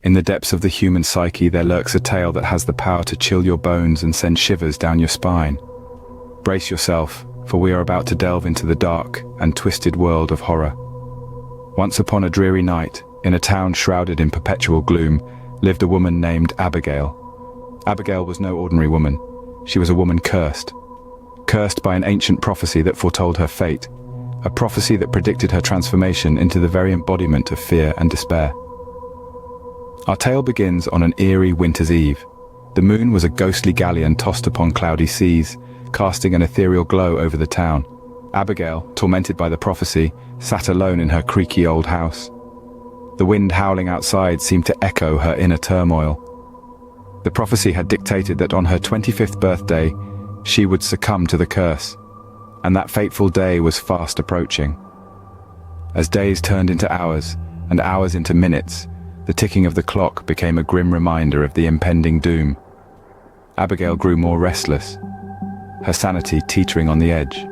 In the depths of the human psyche there lurks a tale that has the power to chill your bones and send shivers down your spine. Brace yourself, for we are about to delve into the dark and twisted world of horror. Once upon a dreary night, in a town shrouded in perpetual gloom, lived a woman named Abigail. Abigail was no ordinary woman. She was a woman cursed. Cursed by an ancient prophecy that foretold her fate, a prophecy that predicted her transformation into the very embodiment of fear and despair. Our tale begins on an eerie winter's eve. The moon was a ghostly galleon tossed upon cloudy seas, casting an ethereal glow over the town. Abigail, tormented by the prophecy, sat alone in her creaky old house. The wind howling outside seemed to echo her inner turmoil. The prophecy had dictated that on her 25th birthday, she would succumb to the curse, and that fateful day was fast approaching. As days turned into hours, and hours into minutes, the ticking of the clock became a grim reminder of the impending doom. Abigail grew more restless, her sanity teetering on the edge.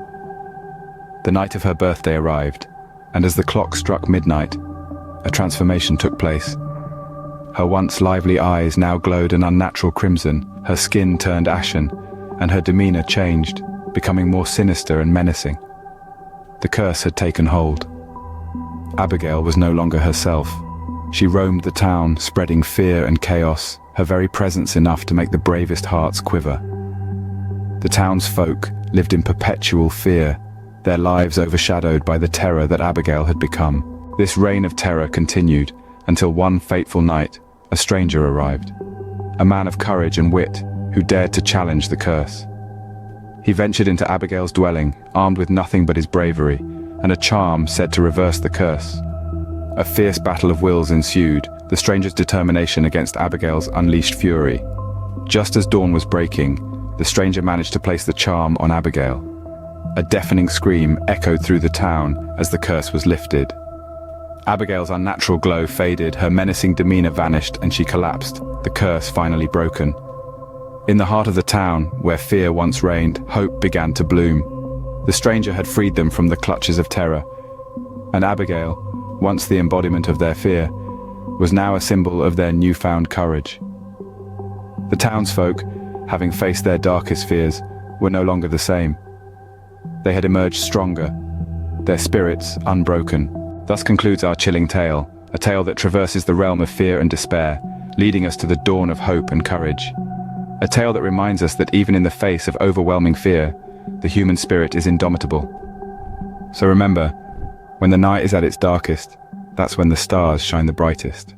The night of her birthday arrived, and as the clock struck midnight, a transformation took place. Her once lively eyes now glowed an unnatural crimson, her skin turned ashen, and her demeanor changed, becoming more sinister and menacing. The curse had taken hold. Abigail was no longer herself. She roamed the town, spreading fear and chaos, her very presence enough to make the bravest hearts quiver. The townsfolk lived in perpetual fear, their lives overshadowed by the terror that Abigail had become. This reign of terror continued until one fateful night, a stranger arrived. A man of courage and wit who dared to challenge the curse. He ventured into Abigail's dwelling, armed with nothing but his bravery, and a charm said to reverse the curse. A fierce battle of wills ensued, the stranger's determination against Abigail's unleashed fury. Just as dawn was breaking, the stranger managed to place the charm on Abigail. A deafening scream echoed through the town as the curse was lifted. Abigail's unnatural glow faded, her menacing demeanor vanished, and she collapsed, the curse finally broken. In the heart of the town, where fear once reigned, hope began to bloom. The stranger had freed them from the clutches of terror, and Abigail, once the embodiment of their fear, was now a symbol of their newfound courage. The townsfolk, having faced their darkest fears, were no longer the same. They had emerged stronger, their spirits unbroken. Thus concludes our chilling tale, a tale that traverses the realm of fear and despair, leading us to the dawn of hope and courage. A tale that reminds us that even in the face of overwhelming fear, the human spirit is indomitable. So remember, when the night is at its darkest, that's when the stars shine the brightest.